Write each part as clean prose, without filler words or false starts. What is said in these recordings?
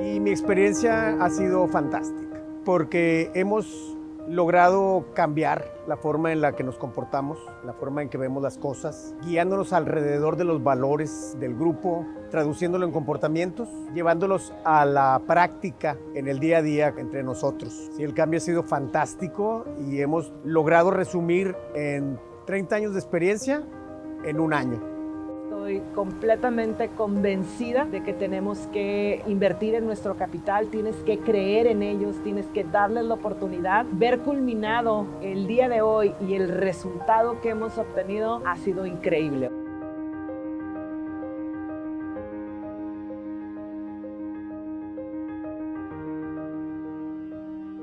Y mi experiencia ha sido fantástica, porque hemos logrado cambiar la forma en la que nos comportamos, la forma en que vemos las cosas, guiándonos alrededor de los valores del grupo, traduciéndolo en comportamientos, llevándolos a la práctica en el día a día entre nosotros. Sí, el cambio ha sido fantástico y hemos logrado resumir en 30 años de experiencia en un año. Estoy completamente convencida de que tenemos que invertir en nuestro capital, tienes que creer en ellos, tienes que darles la oportunidad. Ver culminado el día de hoy y el resultado que hemos obtenido ha sido increíble.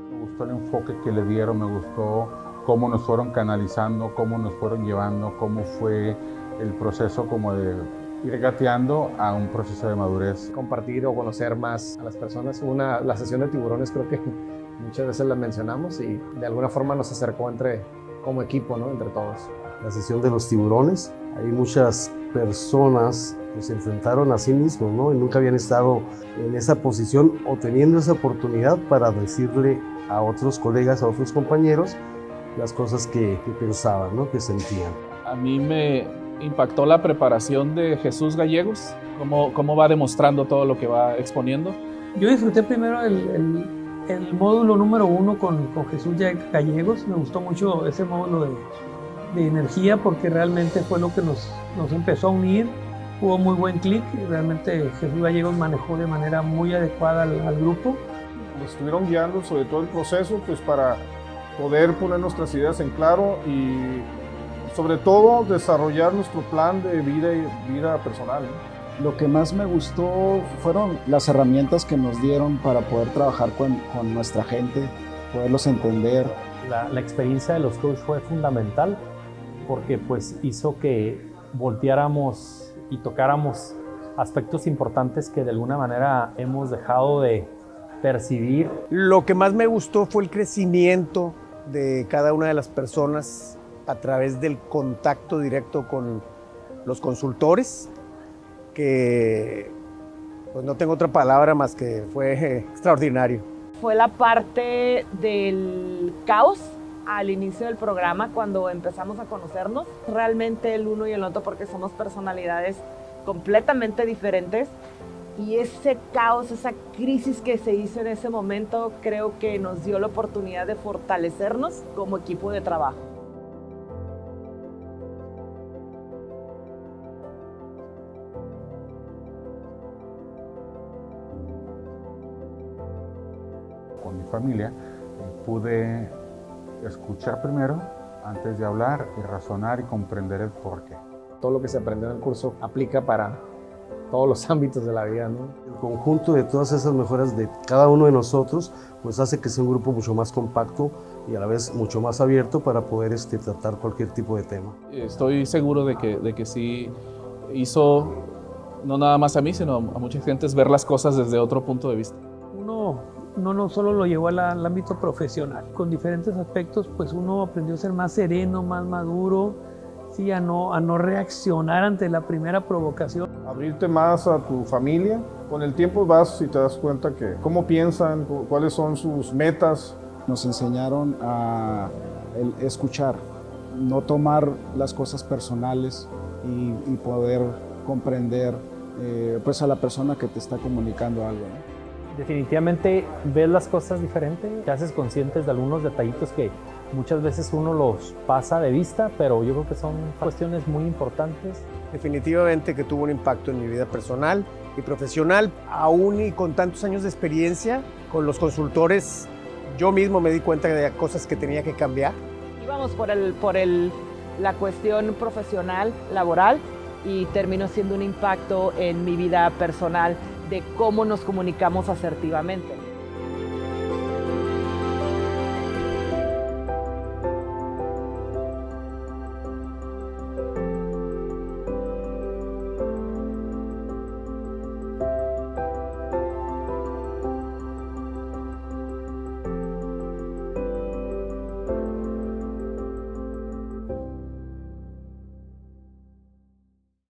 Me gustó el enfoque que le dieron, me gustó cómo nos fueron canalizando, cómo nos fueron llevando, cómo fue el proceso como de ir gateando a un proceso de madurez. Compartir o conocer más a las personas. La sesión de tiburones creo que muchas veces la mencionamos y de alguna forma nos acercó como equipo, ¿no? Entre todos. La sesión de los tiburones, hay muchas personas que se enfrentaron a sí mismos, ¿no? Y nunca habían estado en esa posición o teniendo esa oportunidad para decirle a otros colegas, a otros compañeros, las cosas que pensaban, ¿no? Que sentían. A mí me impactó la preparación de Jesús Gallegos, cómo va demostrando todo lo que va exponiendo. Yo disfruté primero el módulo número 1 con Jesús Gallegos. Me gustó mucho ese módulo de energía porque realmente fue lo que nos empezó a unir. Hubo muy buen clic y realmente Jesús Gallegos manejó de manera muy adecuada al grupo. Nos estuvieron guiando sobre todo el proceso pues, para poder poner nuestras ideas en claro y sobre todo desarrollar nuestro plan de vida personal, ¿no? Lo que más me gustó fueron las herramientas que nos dieron para poder trabajar con nuestra gente, poderlos entender. La experiencia de los coaches fue fundamental porque pues hizo que volteáramos y tocáramos aspectos importantes que de alguna manera hemos dejado de percibir. Lo que más me gustó fue el crecimiento de cada una de las personas a través del contacto directo con los consultores, que pues no tengo otra palabra más que fue extraordinario. Fue la parte del caos al inicio del programa cuando empezamos a conocernos, realmente el uno y el otro porque somos personalidades completamente diferentes y ese caos, esa crisis que se hizo en ese momento creo que nos dio la oportunidad de fortalecernos como equipo de trabajo. Con mi familia pude escuchar primero antes de hablar y razonar y comprender el porqué. Todo lo que se aprendió en el curso aplica para todos los ámbitos de la vida, ¿no? El conjunto de todas esas mejoras de cada uno de nosotros pues hace que sea un grupo mucho más compacto y a la vez mucho más abierto para poder tratar cualquier tipo de tema. Estoy seguro de que sí hizo, no nada más a mí, sino a muchas gentes ver las cosas desde otro punto de vista. Uno no solo lo llevó al ámbito profesional, con diferentes aspectos, pues uno aprendió a ser más sereno, más maduro, sí, a no reaccionar ante la primera provocación. Abrirte más a tu familia, con el tiempo vas y te das cuenta que cómo piensan, cuáles son sus metas. Nos enseñaron a escuchar, no tomar las cosas personales y poder comprender pues a la persona que te está comunicando algo, ¿no? Definitivamente ves las cosas diferente, te haces conscientes de algunos detallitos que muchas veces uno los pasa de vista, pero yo creo que son cuestiones muy importantes. Definitivamente que tuvo un impacto en mi vida personal y profesional, aún y con tantos años de experiencia con los consultores, yo mismo me di cuenta de cosas que tenía que cambiar. Íbamos por la cuestión profesional, laboral, y terminó siendo un impacto en mi vida personal de cómo nos comunicamos asertivamente.